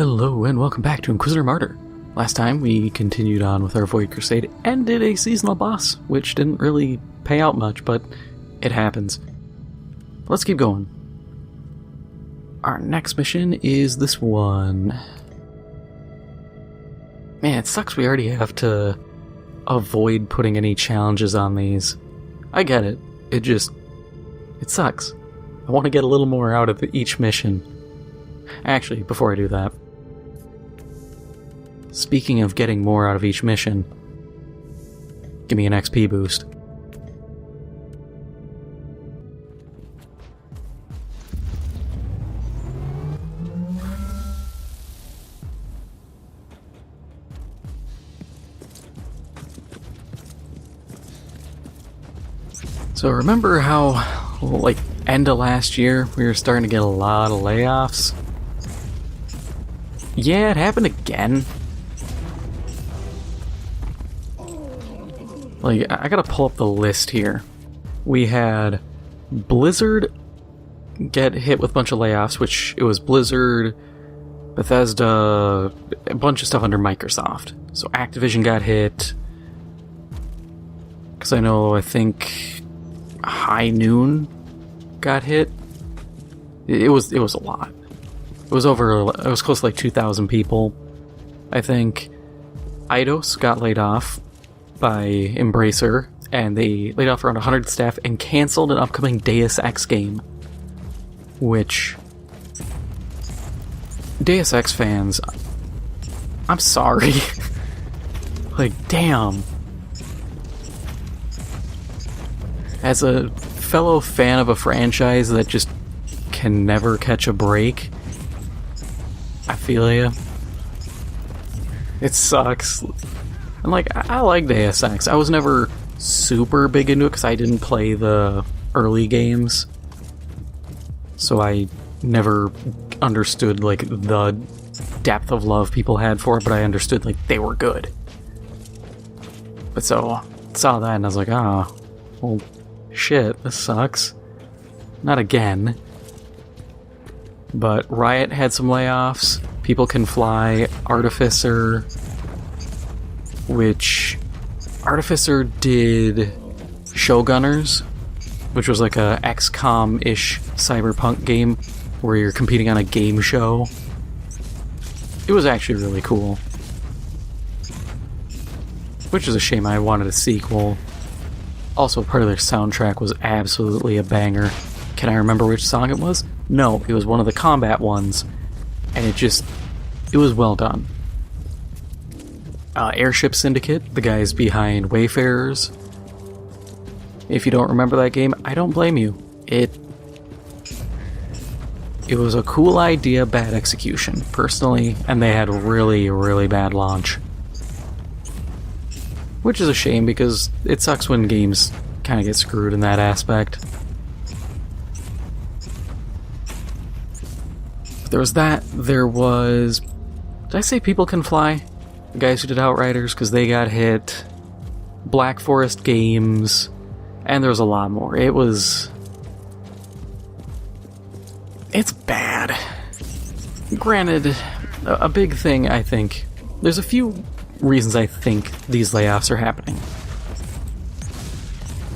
Hello and welcome back to Inquisitor Martyr. Last time we continued on with our Void Crusade and did a seasonal boss, which didn't really pay out much, but it happens. Let's keep going. Our next mission is this one. Man, it sucks we already have to avoid putting any challenges on these. I get it. It sucks. I want to get a little more out of each mission. Actually, before I do that, speaking of getting more out of each mission, give me an XP boost. So remember how, like, end of last year, we were starting to get a lot of layoffs? Yeah, it happened again. Like, I gotta pull up the list here. We had Blizzard get hit with a bunch of layoffs, which it was Blizzard, Bethesda, a bunch of stuff under Microsoft. So Activision got hit. Because I think High Noon got hit. It was a lot. It was close to like 2,000 people, I think. Eidos got laid off by Embracer, and they laid off around 100 staff and canceled an upcoming Deus Ex game. Which, Deus Ex fans, I'm sorry. Like, damn. As a fellow fan of a franchise that just can never catch a break, I feel ya. It sucks. And like, I like Deus Ex. I was never super big into it because I didn't play the early games. So I never understood like the depth of love people had for it, but I understood like they were good. But so, I saw that and I was like, oh, well, shit, this sucks. Not again. But Riot had some layoffs. People Can Fly, Artificer, which Artificer did Showgunners, which was like a XCOM-ish cyberpunk game where you're competing on a game show. It was actually really cool. Which is a shame, I wanted a sequel. Also, part of their soundtrack was absolutely a banger. Can I remember which song it was? No, it was one of the combat ones, and it was well done. Airship Syndicate, the guys behind Wayfarers. If you don't remember that game, I don't blame you. It was a cool idea, bad execution, personally, and they had a really, really bad launch. Which is a shame, because it sucks when games kind of get screwed in that aspect. There was that. There was... Did I say People Can Fly? The guys who did Outriders, because they got hit. Black Forest Games. And there was a lot more. It's bad. Granted, a big thing, I think... There's a few reasons I think these layoffs are happening.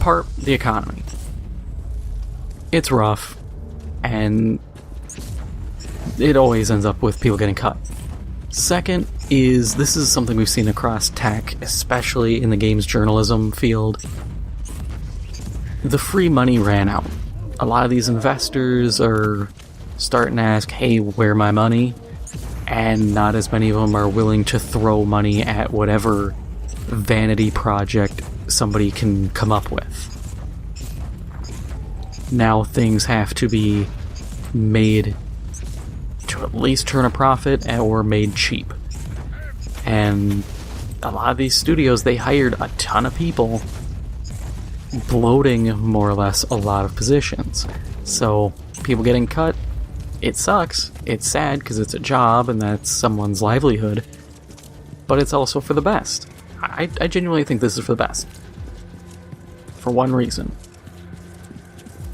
Part, the economy. It's rough. And it always ends up with people getting cut. Second is, this is something we've seen across tech, especially in the games journalism field. The free money ran out. A lot of these investors are starting to ask, hey, where my money? And not as many of them are willing to throw money at whatever vanity project somebody can come up with. Now things have to be made to at least turn a profit or made cheap. And a lot of these studios, they hired a ton of people, bloating more or less a lot of positions. So people getting cut, it sucks. It's sad because it's a job and that's someone's livelihood, but it's also for the best. I genuinely think this is for the best. For one reason.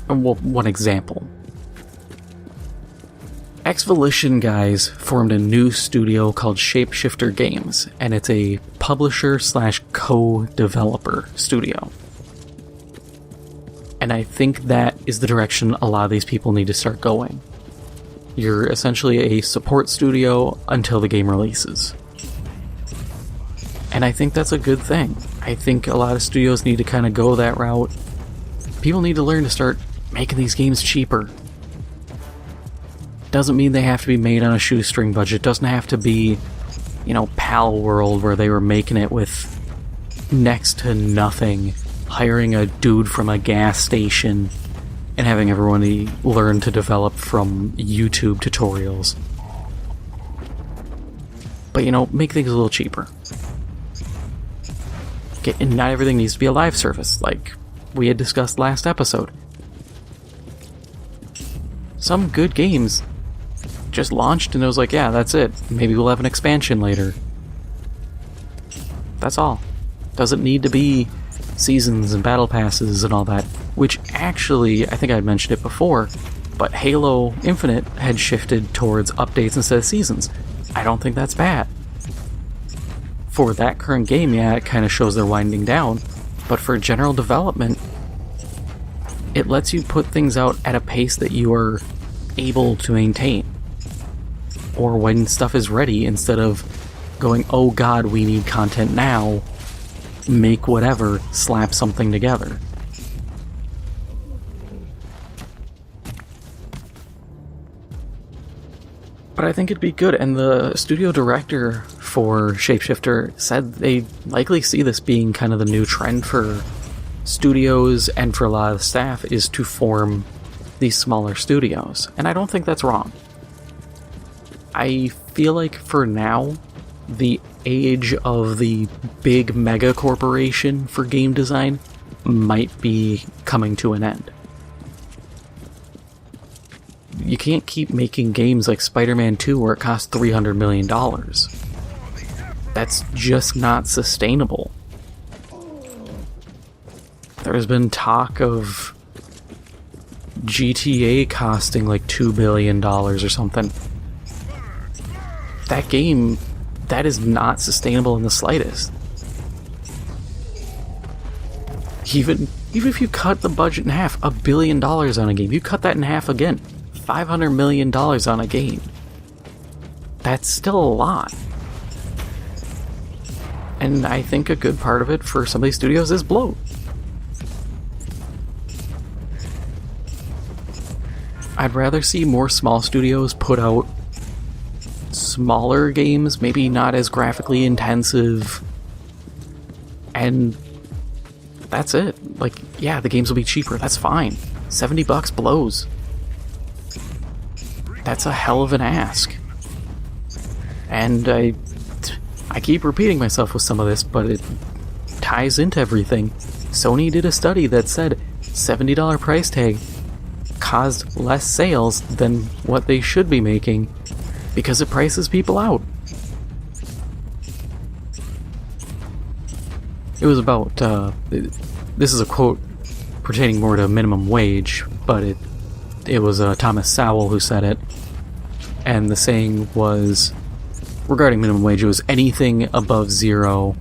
Well, one example. Ex-Volition guys formed a new studio called Shapeshifter Games, and it's a publisher/co-developer studio. And I think that is the direction a lot of these people need to start going. You're essentially a support studio until the game releases. And I think that's a good thing. I think a lot of studios need to kind of go that route. People need to learn to start making these games cheaper. Doesn't mean they have to be made on a shoestring budget. Doesn't have to be, Pal World where they were making it with next to nothing, hiring a dude from a gas station and having everyone learn to develop from YouTube tutorials. But, make things a little cheaper. And not everything needs to be a live service, like we had discussed last episode. Some good games just launched and it was like, yeah, that's it. Maybe we'll have an expansion later. That's all. Doesn't need to be seasons and battle passes and all that, which actually, I think I'd mentioned it before, but Halo Infinite had shifted towards updates instead of seasons. I don't think that's bad. For that current game, yeah, it kind of shows they're winding down, but for general development, it lets you put things out at a pace that you are able to maintain. Or when stuff is ready, instead of going, oh god, we need content now, make whatever, slap something together. But I think it'd be good, and the studio director for Shapeshifter said they likely see this being kind of the new trend for studios and for a lot of the staff, is to form these smaller studios. And I don't think that's wrong. I feel like for now, the age of the big mega corporation for game design might be coming to an end. You can't keep making games like Spider-Man 2 where it costs $300 million. That's just not sustainable. There's been talk of GTA costing like $2 billion or something. That game, that is not sustainable in the slightest. Even if you cut the budget in half, $1 billion on a game, you cut that in half again, $500 million on a game. That's still a lot. And I think a good part of it for some of these studios is bloat. I'd rather see more small studios put out smaller games, maybe not as graphically intensive, and that's it. Like, yeah, the games will be cheaper, that's fine. $70 blows. That's a hell of an ask. And I keep repeating myself with some of this, but it ties into everything. Sony did a study that said $70 price tag caused less sales than what they should be making because it prices people out. It was about, this is a quote pertaining more to minimum wage, but it was Thomas Sowell who said it, and the saying was, regarding minimum wage, it was anything above zero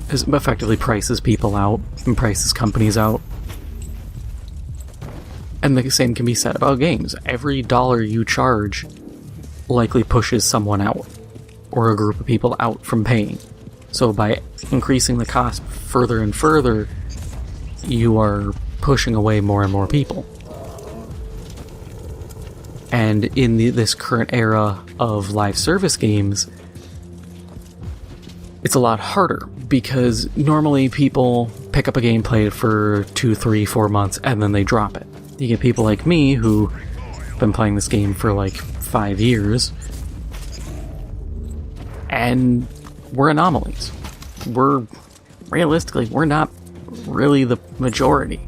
effectively prices people out and prices companies out. And the same can be said about games. Every dollar you charge likely pushes someone out, or a group of people out from paying. So by increasing the cost further and further, you are pushing away more and more people. And in this current era of live service games, it's a lot harder, because normally people pick up a game, play it for 2, 3, 4 months, and then they drop it. You get people like me who have been playing this game for like 5 years, and we're anomalies. Realistically, we're not really the majority.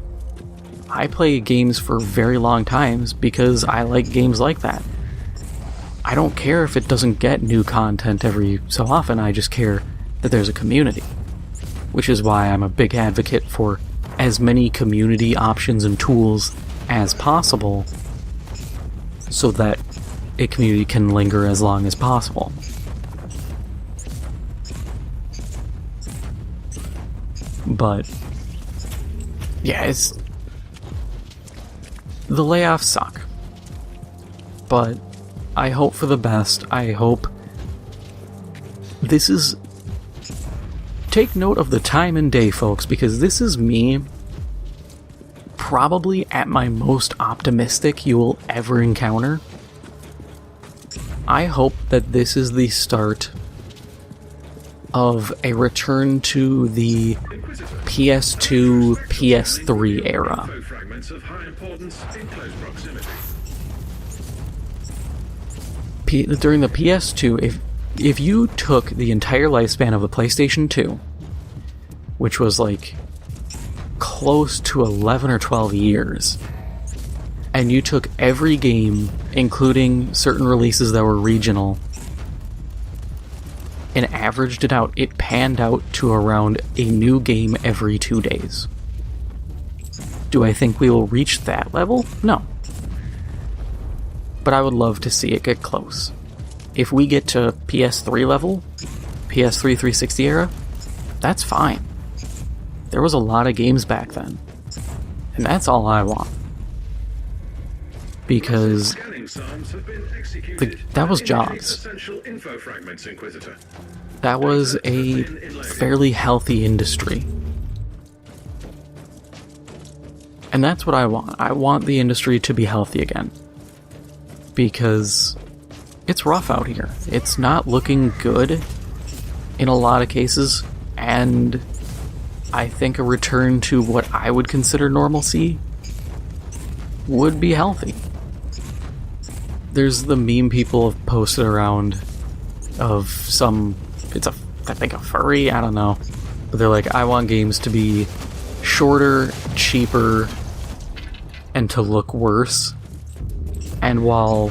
I play games for very long times because I like games like that. I don't care if it doesn't get new content every so often, I just care that there's a community. Which is why I'm a big advocate for as many community options and tools as possible, so that a community can linger as long as possible. But yeah, the layoffs suck. But I hope for the best. I hope this is... Take note of the time and day, folks, because this is me probably at my most optimistic you will ever encounter. I hope that this is the start of a return to the PS2, PS3 era. During the PS2, if you took the entire lifespan of the PlayStation 2, which was like close to 11 or 12 years, and you took every game, including certain releases that were regional, and averaged it out, it panned out to around a new game every 2 days. Do I think we will reach that level? No. But I would love to see it get close. If we get to PS3 level, PS3 360 era, that's fine. There was a lot of games back then. And that's all I want. Because that was jobs. That was a fairly healthy industry. And that's what I want. I want the industry to be healthy again. Because it's rough out here. It's not looking good in a lot of cases, and I think a return to what I would consider normalcy would be healthy. There's the meme people have posted around of some, I think a furry, I don't know, but they're like, I want games to be shorter, cheaper, and to look worse. And while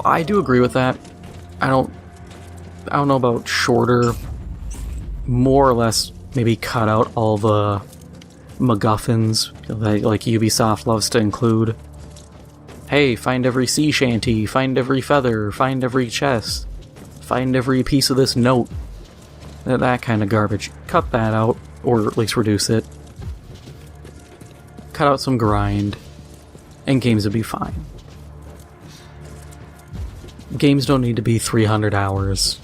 I do agree with that, I don't know about shorter, more or less maybe cut out all the MacGuffins that like Ubisoft loves to include. Hey, find every sea shanty, find every feather, find every chest, find every piece of this note. That kind of garbage. Cut that out, or at least reduce it. Cut out some grind, and games would be fine. Games don't need to be 300 hours.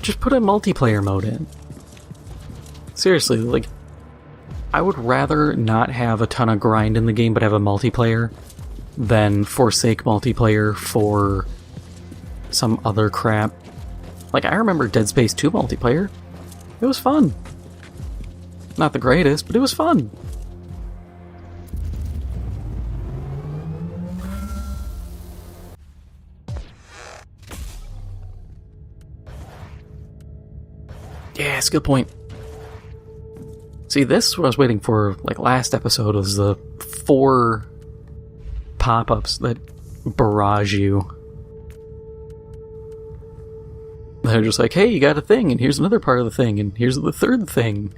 Just put a multiplayer mode in. Seriously, like, I would rather not have a ton of grind in the game but have a multiplayer than forsake multiplayer for some other crap. Like, I remember Dead Space 2 multiplayer. It was fun. Not the greatest, but it was fun. Yeah, it's a good point. See, this is what I was waiting for, like, last episode was the 4 pop-ups that barrage you. They're just like, hey, you got a thing, and here's another part of the thing, and here's the third thing.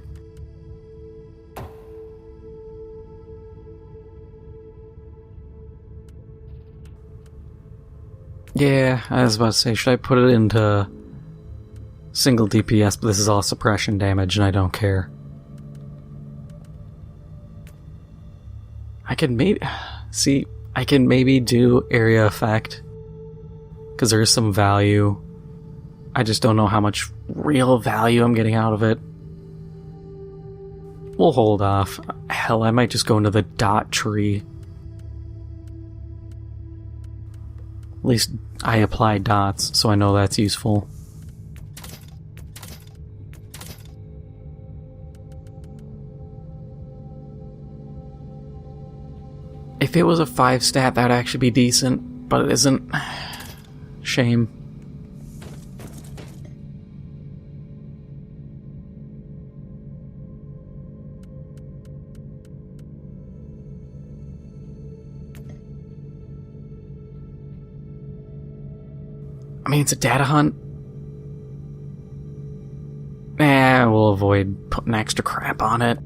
Yeah, I was about to say, should I put it into single DPS, but this is all suppression damage, and I don't care. I can maybe do area effect, because there is some value. I just don't know how much real value I'm getting out of it. We'll hold off. Hell, I might just go into the dot tree. At least I apply dots, so I know that's useful. If it was a 5 stat, that would actually be decent, but it isn't. Shame. I mean, it's a data hunt. We'll avoid putting extra crap on it.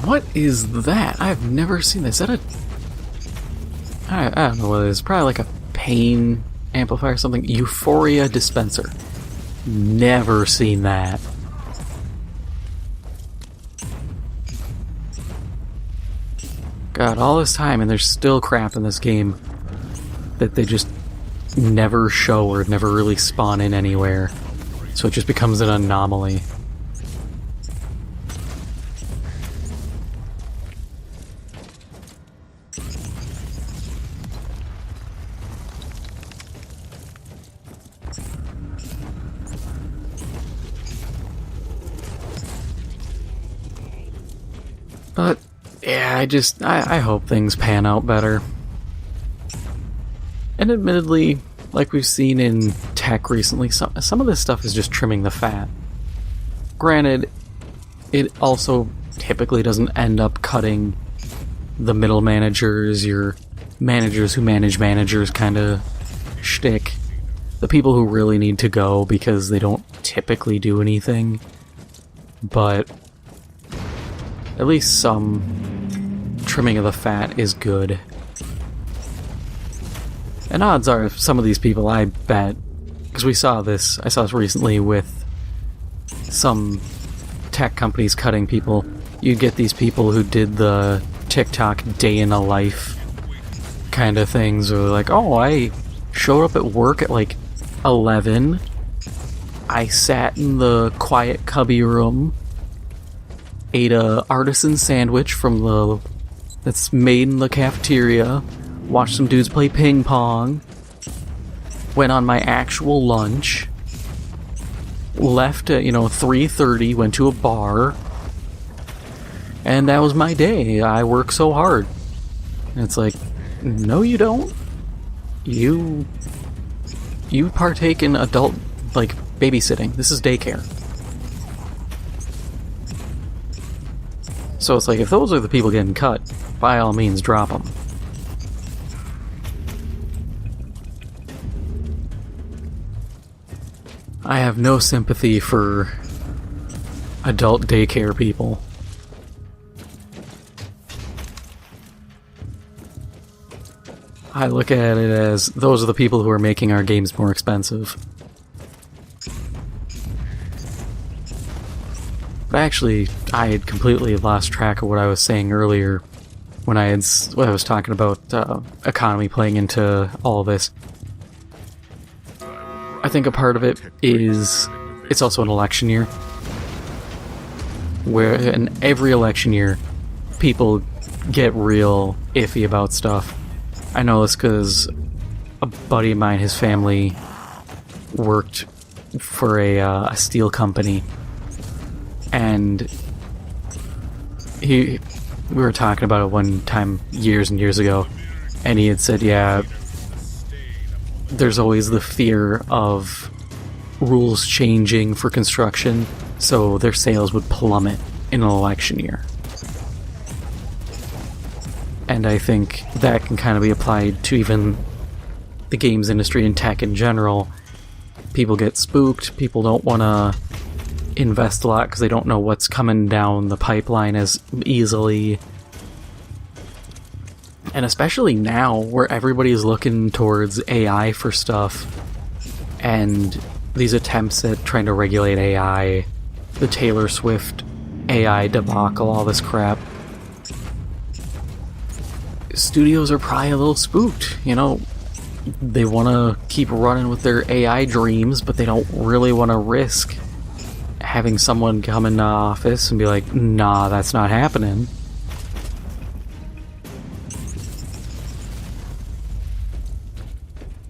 What is that? I've never seen this. Is that I don't know what it is. Probably like a pain amplifier or something. Euphoria dispenser. Never seen that. God, all this time and there's still crap in this game that they just never show or never really spawn in anywhere. So it just becomes an anomaly. But, yeah, I hope things pan out better. And admittedly, like we've seen in tech recently, some of this stuff is just trimming the fat. Granted, it also typically doesn't end up cutting the middle managers, your managers who manage managers kind of shtick. The people who really need to go because they don't typically do anything. But at least some trimming of the fat is good. And odds are some of these people, I bet, because I saw this recently with some tech companies cutting people, you'd get these people who did the TikTok day in a life kind of things, or like, oh, I showed up at work at like 11, I sat in the quiet cubby room, ate a artisan sandwich that's made in the cafeteria, watched some dudes play ping pong, went on my actual lunch, left at 3:30, went to a bar, and that was my day. I work so hard. And it's like, no you don't. You partake in adult, like, babysitting. This is daycare. So it's like, if those are the people getting cut, by all means drop them. I have no sympathy for adult daycare people. I look at it as those are the people who are making our games more expensive. But actually, I had completely lost track of what I was saying earlier when I was talking about economy playing into all of this. I think a part of it is it's also an election year, where in every election year people get real iffy about stuff. I know this because a buddy of mine, his family worked for a steel company, and we were talking about it one time years and years ago, and he had said, yeah, there's always the fear of rules changing for construction, so their sales would plummet in an election year. And I think that can kind of be applied to even the games industry and tech in general. People get spooked, people don't want to invest a lot because they don't know what's coming down the pipeline as easily. And especially now, where everybody's looking towards AI for stuff, and these attempts at trying to regulate AI, the Taylor Swift AI debacle, all this crap, studios are probably a little spooked. They want to keep running with their AI dreams, but they don't really want to risk having someone come into office and be like, nah, that's not happening.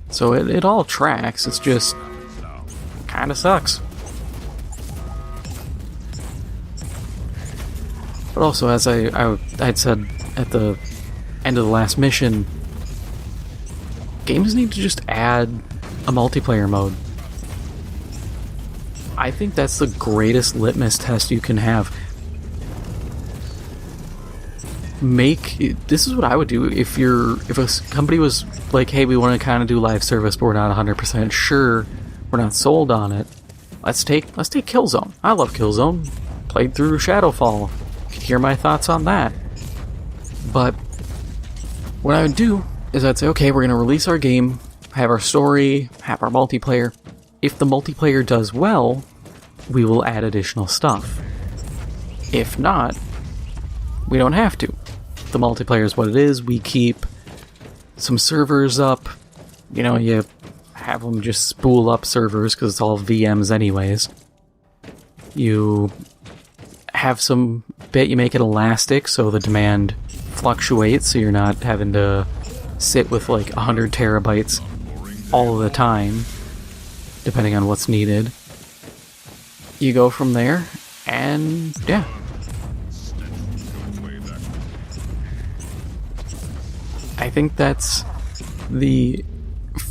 So it all tracks, it's just kinda sucks. But also, as I'd said at the end of the last mission, games need to just add a multiplayer mode. I think that's the greatest litmus test you can have. This is what I would do if a company was like, hey, we want to kind of do live service, but we're not 100% sure, we're not sold on it. Let's take Killzone. I love Killzone. Played through Shadowfall. could hear my thoughts on that. But what I would do is I'd say, okay, we're going to release our game, have our story, have our multiplayer. If the multiplayer does well, we will add additional stuff. If not, we don't have to. The multiplayer is what it is. We keep some servers up. You know, you have them just spool up servers because it's all VMs anyways. You have some bit, you make it elastic so the demand fluctuates, so you're not having to sit with like 100 terabytes all of the time, depending on what's needed. You go from there, and yeah. I think that's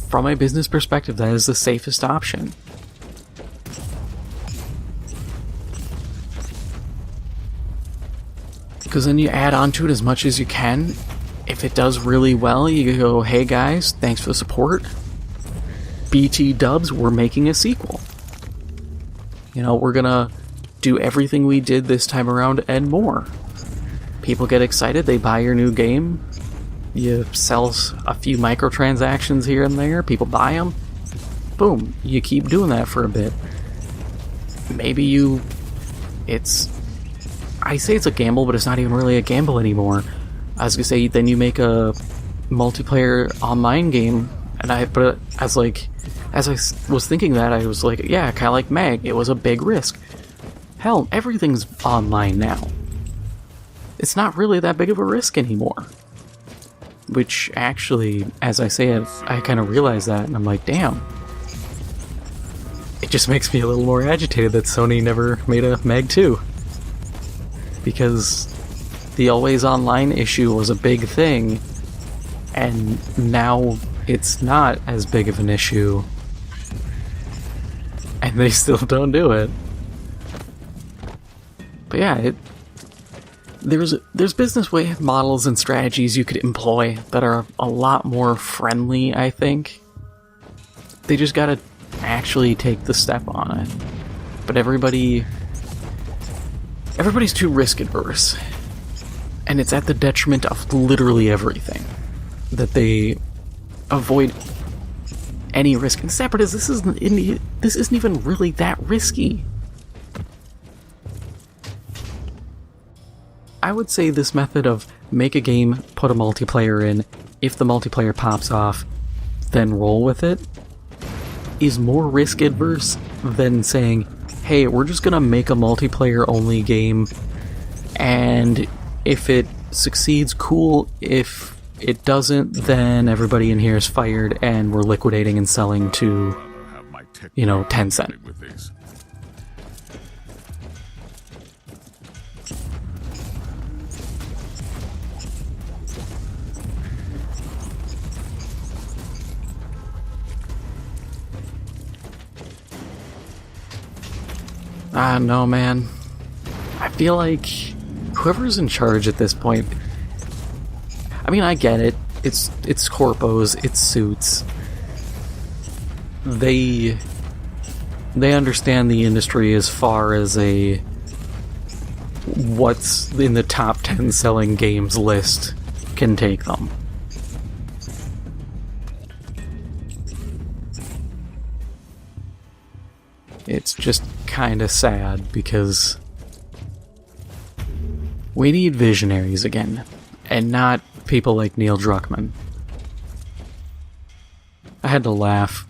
from a business perspective, that is the safest option. Because then you add on to it as much as you can. If it does really well, you go, hey guys, thanks for the support. BT dubs, we're making a sequel. You know, we're gonna do everything we did this time around and more. People get excited, they buy your new game. You sell a few microtransactions here and there, people buy them. Boom, you keep doing that for a bit. Maybe I say it's a gamble, but it's not even really a gamble anymore. I was gonna say, then you make a multiplayer online game, but as I was thinking that, I was like, yeah, kind of like Mag, it was a big risk. Hell, everything's online now. It's not really that big of a risk anymore. Which actually, as I say it, I kind of realize that, and I'm like, damn. It just makes me a little more agitated that Sony never made a Mag 2. Because the always online issue was a big thing, and now it's not as big of an issue, and they still don't do it. But yeah, there's business models and strategies you could employ that are a lot more friendly, I think. They just gotta actually take the step on it. But everybody's too risk adverse. And it's at the detriment of literally everything. That they avoid any risk. And Separatists, this isn't even really that risky. I would say this method of make a game, put a multiplayer in, if the multiplayer pops off, then roll with it, is more risk adverse than saying, hey, we're just gonna make a multiplayer only game, and if it succeeds, cool. If it doesn't, then everybody in here is fired and we're liquidating and selling to, you know, Tencent. No, man. I feel like whoever's in charge at this point, I mean, I get it. It's corpos, it's suits. They understand the industry as far as what's in the top 10 selling games list can take them. It's just kind of sad because we need visionaries again, and not people like Neil Druckmann. I had to laugh.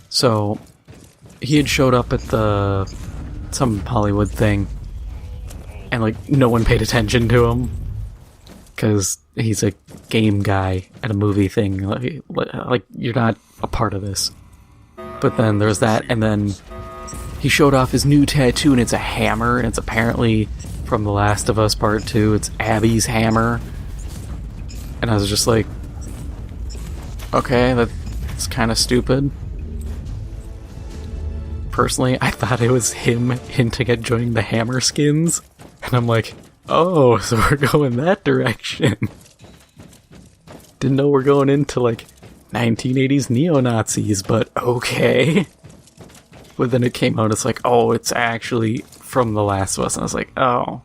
So, he had showed up at some Hollywood thing, and like no one paid attention to him because he's a game guy at a movie thing. Like you're not a part of this. But then there's that, and then he showed off his new tattoo, and it's a hammer, and it's apparently from The Last of Us Part 2. It's Abby's hammer. And I was just like, okay, that's kind of stupid. Personally, I thought it was him hinting at joining the Hammer Skins. And I'm like, oh, so we're going that direction. Didn't know we're going into, like, 1980s neo-Nazis, but okay. But then it came out, it's like, oh, it's actually from The Last of Us. And I was like, oh.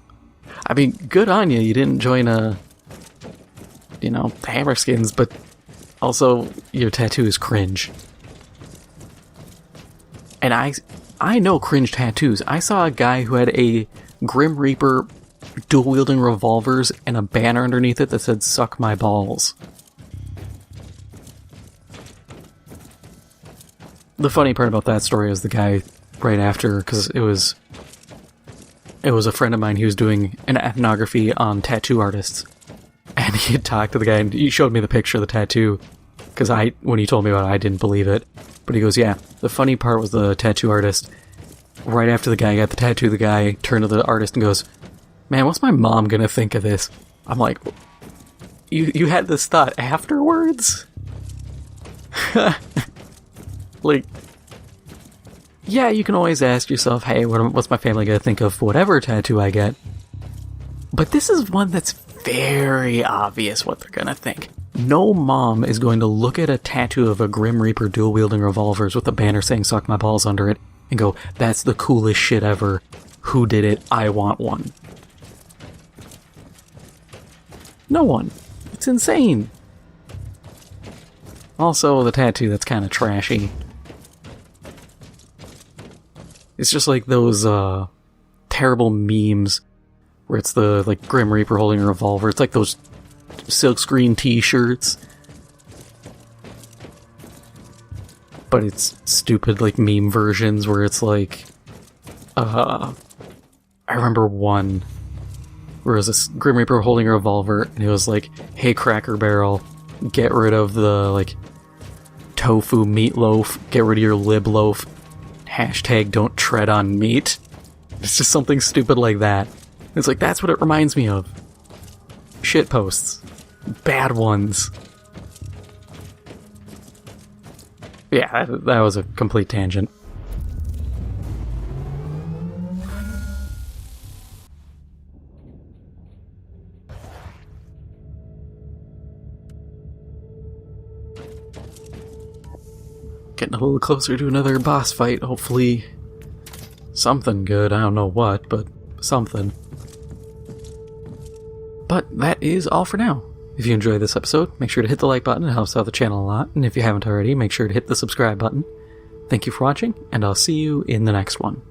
I mean, good on you. You didn't join Hammerskins, but also your tattoo is cringe. And I know cringe tattoos. I saw a guy who had a Grim Reaper dual-wielding revolvers and a banner underneath it that said, "Suck my balls." The funny part about that story is the guy right after, because it was a friend of mine who was doing an ethnography on tattoo artists. And he had talked to the guy, and he showed me the picture of the tattoo, because when he told me about it, I didn't believe it. But he goes, yeah, the funny part was the tattoo artist. Right after the guy got the tattoo, the guy turned to the artist and goes, "Man, what's my mom gonna think of this?" I'm like, you had this thought afterwards? Like, yeah, you can always ask yourself, hey, what's my family gonna think of whatever tattoo I get? But this is one that's very obvious what they're gonna think. No mom is going to look at a tattoo of a Grim Reaper dual-wielding revolvers with a banner saying "Suck my balls" under it and go, "That's the coolest shit ever. Who did it? I want one." No one. It's insane. Also, the tattoo that's kind of trashy. It's just like those terrible memes where it's the Grim Reaper holding a revolver. It's like those silkscreen t-shirts. But it's stupid meme versions where it's I remember one where it was this Grim Reaper holding a revolver and it was like, "Hey Cracker Barrel, get rid of the tofu meatloaf, get rid of your lib loaf, hashtag don't tread on meat." It's just something stupid like that. It's like, that's what it reminds me of. Shit posts. Bad ones. Yeah, that was a complete tangent. Getting a little closer to another boss fight, hopefully something good. I don't know what, but something. But that is all for now. If you enjoyed this episode, make sure to hit the like button. It helps out the channel a lot. And if you haven't already, make sure to hit the subscribe button. Thank you for watching, and I'll see you in the next one.